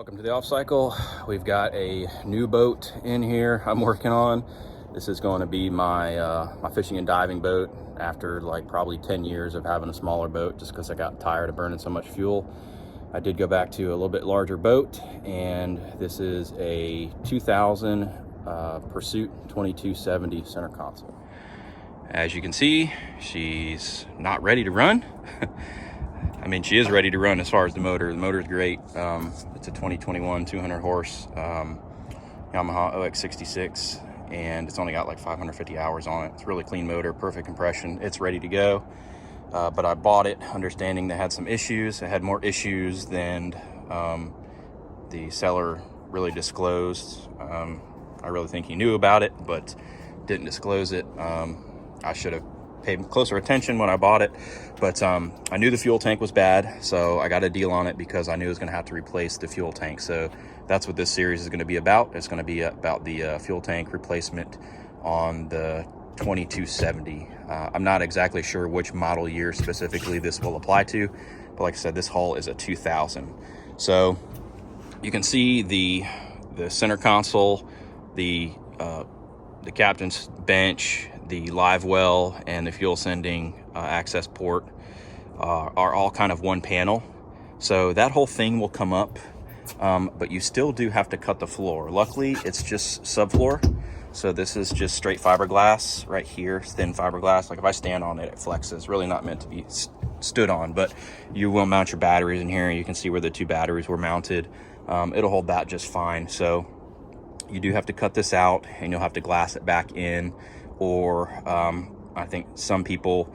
Welcome to the off cycle. We've got a new boat in here I'm working on. This is going to be my my fishing and diving boat after like probably 10 years of having a smaller boat, just because I got tired of burning so much fuel. I did go back to a little bit larger boat, and this is a 2000 Pursuit 2270 center console. As you can see, she's not ready to run. I mean, she is ready to run as far as the motor. The motor is great. It's a 2021 200 horse Yamaha OX66, and it's only got like 550 hours on it. It's a really clean motor, perfect compression. It's ready to go. But I bought it understanding they had some issues. It had more issues than the seller really disclosed. I really think he knew about it, but didn't disclose it. I should have paid closer attention when I bought it, but I knew the fuel tank was bad, so I got a deal on it because I knew I was going to have to replace the fuel tank. So that's what this series is going to be about. It's going to be about the fuel tank replacement on the 2270. I'm not exactly sure which model year specifically this will apply to, but like I said, this hull is a 2000. So you can see the center console, the captain's bench, the live well, and the fuel sending access port are all kind of one panel. So that whole thing will come up, but you still do have to cut the floor. Luckily, it's just subfloor. So this is just straight fiberglass right here, thin fiberglass. Like if I stand on it, it flexes. Really not meant to be stood on, but you will mount your batteries in here. You can see where the two batteries were mounted. It'll hold that just fine. So you do have to cut this out, and you'll have to glass it back in, or I think some people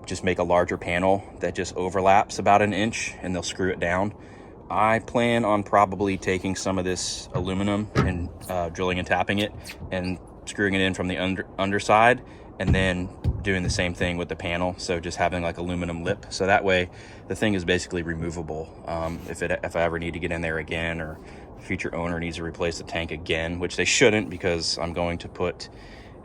just make a larger panel that just overlaps about an inch and they'll screw it down. I plan on probably taking some of this aluminum and drilling and tapping it and screwing it in from the underside, and then doing the same thing with the panel. So just having like aluminum lip, so that way the thing is basically removable. If I ever need to get in there again, or future owner needs to replace the tank again, which they shouldn't, because I'm going to put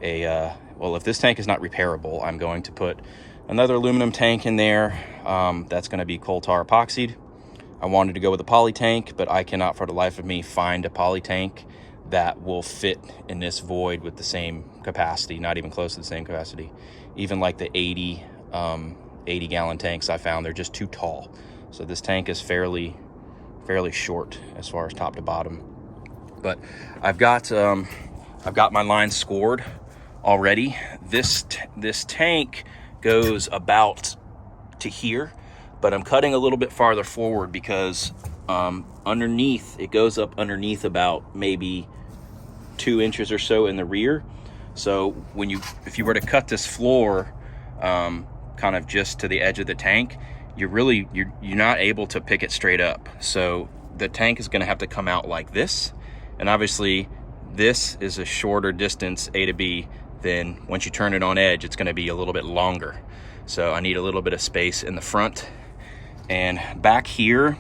well, if this tank is not repairable, I'm going to put another aluminum tank in there. That's going to be coal tar epoxied. I wanted to go with a poly tank, but I cannot for the life of me find a poly tank that will fit in this void with the same capacity, not even close to the same capacity. Even like the 80 gallon tanks I found, they're just too tall. So this tank is fairly short as far as top to bottom. But I've got my line scored already. This tank goes about to here, but I'm cutting a little bit farther forward because underneath, it goes up underneath about maybe 2 inches or so in the rear. So if you were to cut this floor kind of just to the edge of the tank, you're not able to pick it straight up. So the tank is going to have to come out like this, and obviously this is a shorter distance A to B. Then once you turn it on edge, it's going to be a little bit longer. So I need a little bit of space in the front. And back here,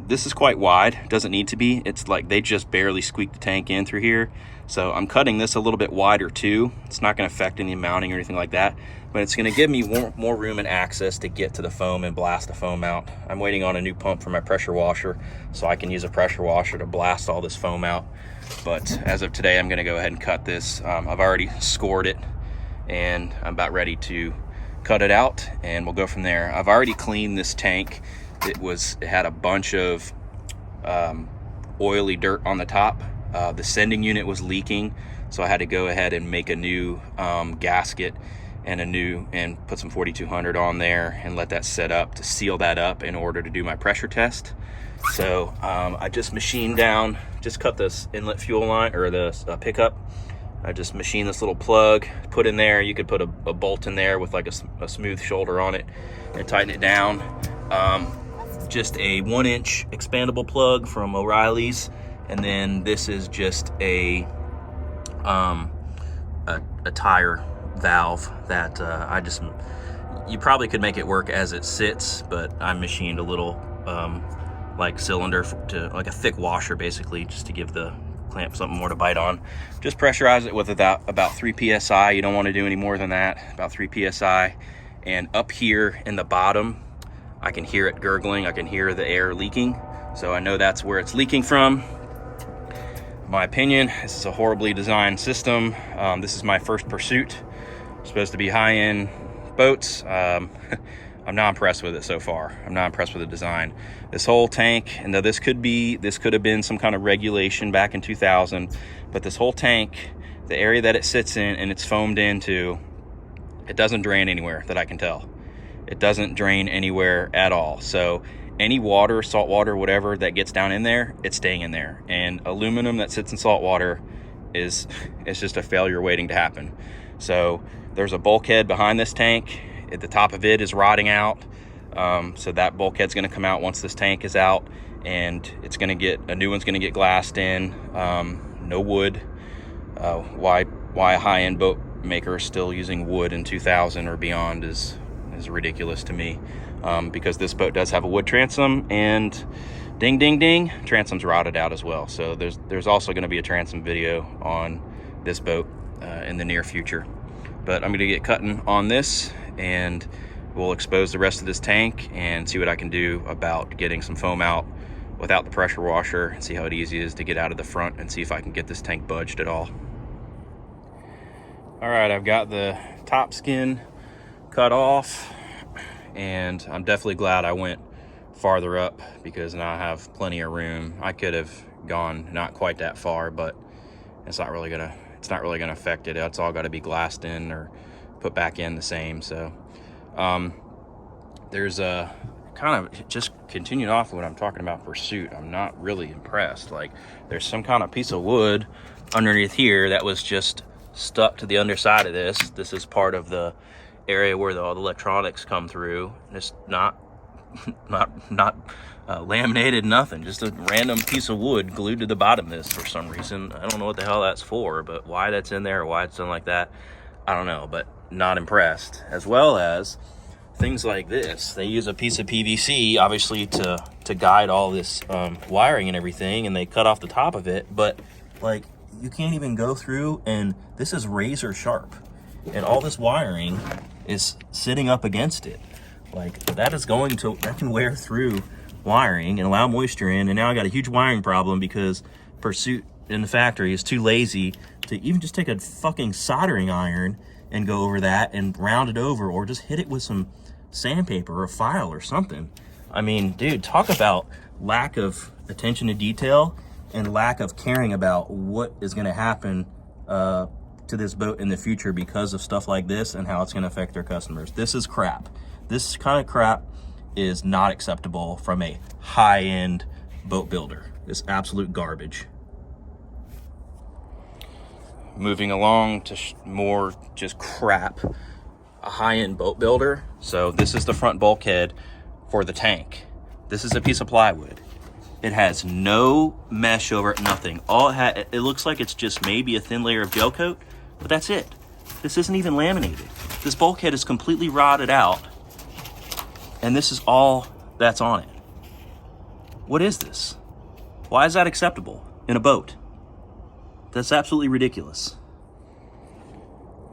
this is quite wide. It doesn't need to be. It's like they just barely squeaked the tank in through here. So I'm cutting this a little bit wider too. It's not going to affect any mounting or anything like that, but it's going to give me more room and access to get to the foam and blast the foam out. I'm waiting on a new pump for my pressure washer, so I can use a pressure washer to blast all this foam out. But as of today, I'm going to go ahead and cut this. I've already scored it, and I'm about ready to cut it out, and we'll go from there. I've already cleaned this tank. It had a bunch of oily dirt on the top. The sending unit was leaking, so I had to go ahead and make a new gasket and put some 4200 on there and let that set up to seal that up in order to do my pressure test. So I just cut this inlet fuel line, or the pickup. I just machined this little plug, put in there. You could put a bolt in there with like a smooth shoulder on it and tighten it down. Just a 1-inch expandable plug from O'Reilly's, and then this is just a tire valve that you probably could make it work as it sits, but I machined a little like cylinder to like a thick washer, basically, just to give the clamp something more to bite on. Just pressurize it with about 3 psi. You don't want to do any more than that. About 3 psi. And up here in the bottom, I can hear it gurgling. I can hear the air leaking. So I know that's where it's leaking from. In my opinion, this is a horribly designed system. This is my first Pursuit. Supposed to be high-end boats. I'm not impressed with it so far. I'm not impressed with the design. This whole tank, and though this could have been some kind of regulation back in 2000, but this whole tank, the area that it sits in and it's foamed into, it doesn't drain anywhere that I can tell. It doesn't drain anywhere at all. So any water, salt water, whatever that gets down in there, it's staying in there. And aluminum that sits in salt water it's just a failure waiting to happen. So there's a bulkhead behind this tank. At the top of it is rotting out. So that bulkhead's gonna come out once this tank is out, and it's gonna get, a new one's gonna get glassed in. No wood. Why a high-end boat maker is still using wood in 2000 or beyond is ridiculous to me. Because this boat does have a wood transom, and ding, ding, ding, transom's rotted out as well. So there's also gonna be a transom video on this boat in the near future. But I'm gonna get cutting on this, and we'll expose the rest of this tank and see what I can do about getting some foam out without the pressure washer, and see how easy it is to get out of the front, and see if I can get this tank budged at all. All right, I've got the top skin cut off, and I'm definitely glad I went farther up because now I have plenty of room. I could have gone not quite that far, but it's not really gonna affect it. It's all got to be glassed in or put back in the same. So there's a kind of, just continuing off what I'm talking about Pursuit, I'm not really impressed. Like, there's some kind of piece of wood underneath here that was just stuck to the underside of this. This is part of the area where all the electronics come through. It's not laminated, nothing, just a random piece of wood glued to the bottom of this for some reason. I don't know what the hell that's for, but why that's in there or why it's done like that, I don't know, but not impressed. As well as things like this, they use a piece of PVC obviously to guide all this wiring and everything, and they cut off the top of it, but like, you can't even go through, and this is razor sharp, and all this wiring is sitting up against it. Like, that can wear through wiring and allow moisture in, and now I got a huge wiring problem because Pursuit in the factory is too lazy to even just take a fucking soldering iron and go over that and round it over, or just hit it with some sandpaper or a file or something. I mean, dude, talk about lack of attention to detail and lack of caring about what is going to happen to this boat in the future because of stuff like this and how it's going to affect their customers. This is crap. This kind of crap is not acceptable from a high-end boat builder. It's absolute garbage. Moving along to more just crap, a high-end boat builder. So this is the front bulkhead for the tank. This is a piece of plywood. It has no mesh over it, nothing. It looks like it's just maybe a thin layer of gel coat, but that's it. This isn't even laminated. This bulkhead is completely rotted out, and this is all that's on it. What is this? Why is that acceptable in a boat? That's absolutely ridiculous.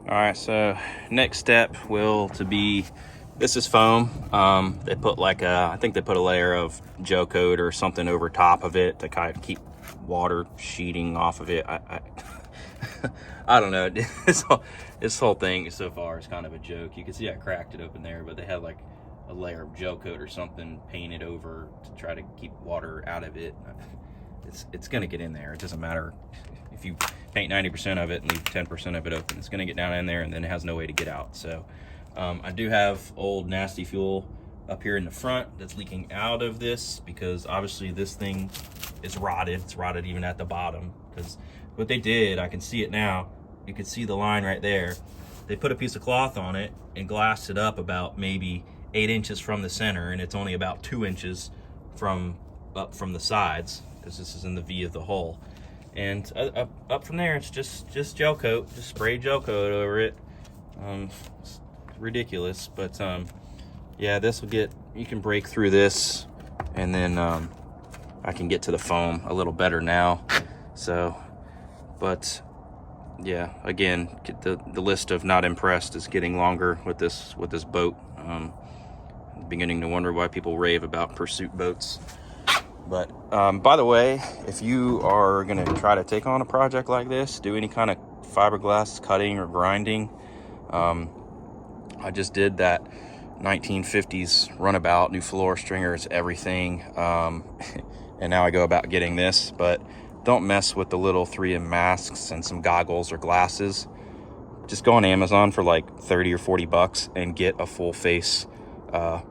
All right, so next step this is foam. They put I think they put a layer of gel coat or something over top of it to kind of keep water sheeting off of it. I don't know. This whole thing so far is kind of a joke. You can see I cracked it open there, but they had like a layer of gel coat or something painted over to try to keep water out of it. It's gonna get in there. It doesn't matter if you paint 90% of it and leave 10% of it open. It's gonna get down in there, and then it has no way to get out. So I do have old nasty fuel up here in the front that's leaking out of this, because obviously this thing is rotted. It's rotted even at the bottom, because what they did, I can see it now, you can see the line right there. They put a piece of cloth on it and glassed it up about maybe 8 inches from the center, and it's only about 2 inches up from the sides, because this is in the V of the hull. And up from there, it's just gel coat, just spray gel coat over it. It's ridiculous, but yeah, you can break through this, and then I can get to the foam a little better now. So, but yeah, again, the list of not impressed is getting longer with this boat. Beginning to wonder why people rave about Pursuit boats. But by the way, if you are going to try to take on a project like this, do any kind of fiberglass cutting or grinding, I just did that 1950s runabout, new floor stringers, everything. And now I go about getting this, but don't mess with the little 3M masks and some goggles or glasses. Just go on Amazon for like 30 or 40 bucks and get a full face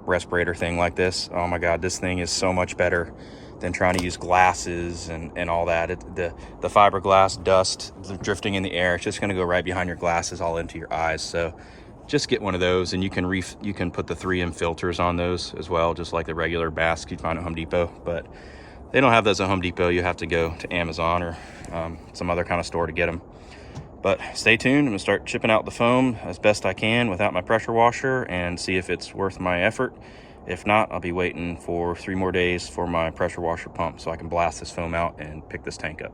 respirator thing like this. Oh my God, this thing is so much better than trying to use glasses and all that. The fiberglass dust drifting in the air, it's just gonna go right behind your glasses, all into your eyes. So just get one of those, and you can put the 3M filters on those as well, just like the regular masks you'd find at Home Depot. But they don't have those at Home Depot. You have to go to Amazon or some other kind of store to get them. But stay tuned. I'm gonna start chipping out the foam as best I can without my pressure washer and see if it's worth my effort. If not, I'll be waiting for 3 more days for my pressure washer pump so I can blast this foam out and pick this tank up.